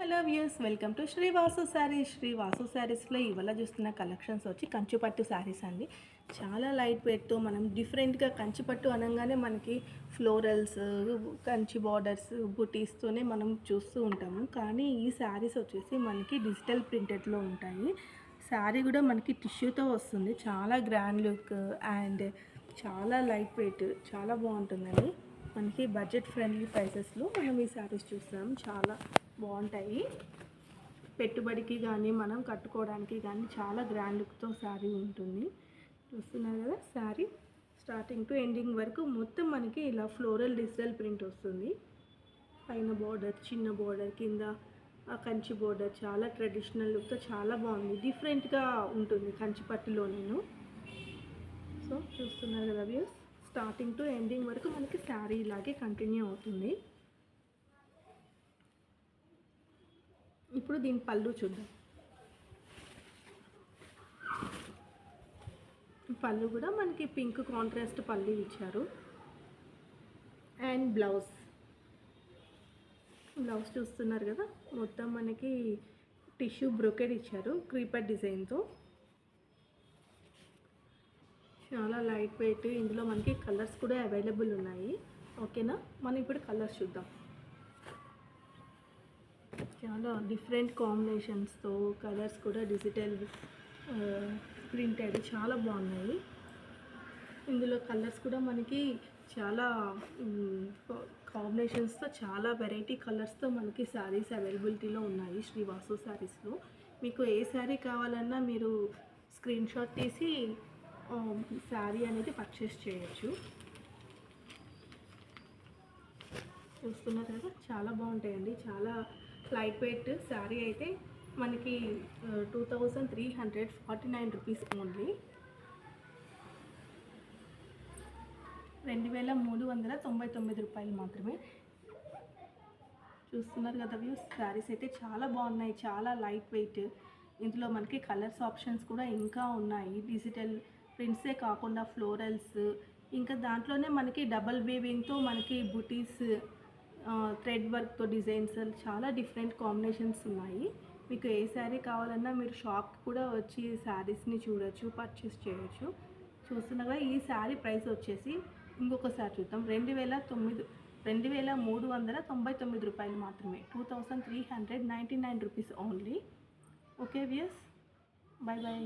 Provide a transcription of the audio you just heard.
Hello views, welcome to Sri Vasu Sarees. Sri Vasu శారీస్లో ఇవాళ చూస్తున్న కలెక్షన్స్ వచ్చి కంచిపట్టు శారీస్ అండి. చాలా లైట్ వెయిట్తో మనం డిఫరెంట్గా కంచిపట్టు అనగానే మనకి ఫ్లోరల్స్, కంచి బార్డర్స్, బుటీస్తోనే మనం చూస్తూ ఉంటాము. కానీ ఈ శారీస్ వచ్చేసి మనకి డిజిటల్ ప్రింటెడ్లో ఉంటాయి. శారీ కూడా మనకి టిష్యూతో వస్తుంది. చాలా గ్రాండ్ లుక్ అండ్ చాలా లైట్ వెయిట్, చాలా బాగుంటుందండి. మనకి బడ్జెట్ ఫ్రెండ్లీ ప్రైసెస్లో మనం ఈ శారీస్ చూస్తాం. చాలా బాగుంటాయి. పెట్టుబడికి కానీ మనం కట్టుకోవడానికి కానీ చాలా గ్రాండ్ లుక్తో శారీ ఉంటుంది. చూస్తున్నారు కదా, శారీ స్టార్టింగ్ టు ఎండింగ్ వరకు మొత్తం మనకి ఇలా ఫ్లోరల్ డిజిటల్ ప్రింట్ వస్తుంది. పైన బార్డర్, చిన్న బార్డర్, కింద కంచి బార్డర్, చాలా ట్రెడిషనల్ లుక్తో చాలా బాగుంది. డిఫరెంట్గా ఉంటుంది కంచి పట్టులో. నేను సో చూస్తున్నారు కదా వ్యూస్, స్టార్టింగ్ టు ఎండింగ్ వరకు మనకి శారీ ఇలాగే కంటిన్యూ అవుతుంది. ఇప్పుడు దీని పళ్ళు చూద్దాం. పళ్ళు కూడా మనకి పింక్ కాంట్రాస్ట్ పళ్ళు ఇచ్చారు. అండ్ బ్లౌజ్ చూస్తున్నారు కదా, మొత్తం మనకి టిష్యూ బ్రోకెడ్ ఇచ్చారు క్రీపర్ డిజైన్తో. చాలా లైట్ వెయిట్. ఇందులో మనకి కలర్స్ కూడా అవైలబుల్ ఉన్నాయి. ఓకేనా, మనం ఇప్పుడు కలర్స్ చూద్దాం. చాలా డిఫరెంట్ కాంబినేషన్స్తో కలర్స్ కూడా డిజిటల్ ప్రింటెడ్ చాలా బాగున్నాయి. ఇందులో కలర్స్ కూడా మనకి చాలా కాంబినేషన్స్తో, చాలా వెరైటీ కలర్స్తో మనకి శారీస్ అవైలబిలిటీలో ఉన్నాయి శ్రీ వాసు శారీస్లో. మీకు ఏ శారీ కావాలన్నా మీరు స్క్రీన్ షాట్ తీసి శారీ అనేది పర్చేస్ చేయొచ్చు. చూస్తున్నారు కదా, చాలా బాగుంటాయండి. చాలా లైట్ వెయిట్ శారీ అయితే మనకి 2349 రూపీస్ ఓన్లీ. 2399 రూపాయలు మాత్రమే. చూస్తున్నారు కదా వ్యూస్, శారీస్ అయితే చాలా బాగున్నాయి, చాలా లైట్ వెయిట్. ఇందులో మనకి కలర్స్ ఆప్షన్స్ కూడా ఇంకా ఉన్నాయి. డిజిటల్ ప్రింట్సే కాకుండా ఫ్లోరల్స్, ఇంకా దాంట్లోనే మనకి డబల్ వీవింగ్తో మనకి బుటీస్, థ్రెడ్ వర్క్తో డిజైన్స్, చాలా డిఫరెంట్ కాంబినేషన్స్ ఉన్నాయి. మీకు ఏ శారీ కావాలన్నా మీరు షాప్ కూడా వచ్చి శారీస్ని చూడొచ్చు, పర్చేస్ చేయొచ్చు. చూస్తున్నాగా ఈ శారీ ప్రైస్ వచ్చేసి ఇంకొకసారి చూద్దాం, 2399 రూపాయలు మాత్రమే. 2399 rupees only. Okay views, bye bye.